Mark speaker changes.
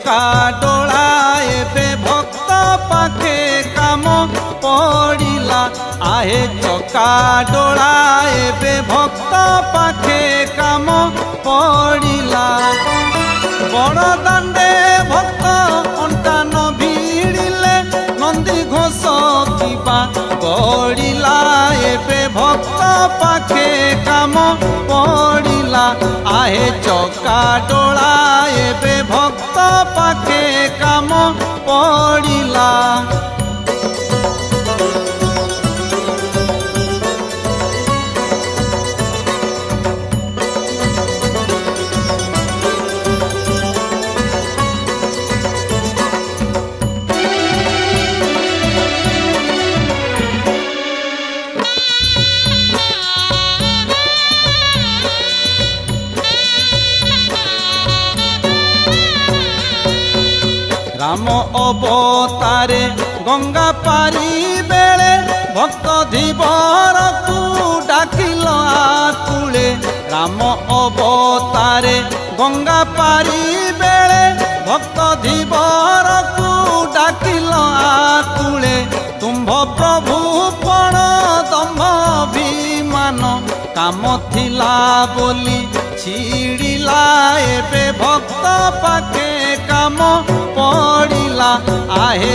Speaker 1: चका डोला एबे भक्त पाखे काम पड़िला आहे चका डोला एबे भक्त पाखे काम पड़िला बड़ दांडे भक्त अंटा न भिड़िले नंदी घोष किबा गड़िला एबे भक्त पाखे काम पड़िला आहे चका डोला एबे भक्त पाखे काम पड़िला राम अवतारे गंगा पारी बेले भक्त धीवर को डाकिल आकुले राम अवतारे गंगा पारी बेले भक्त धीवर को डाकिल आकुले तुम्भ प्रभु पण दम्भ अभिमान काम थिला बोली छिड़िला एबे भक्त पाखे काम पड़िला आहे।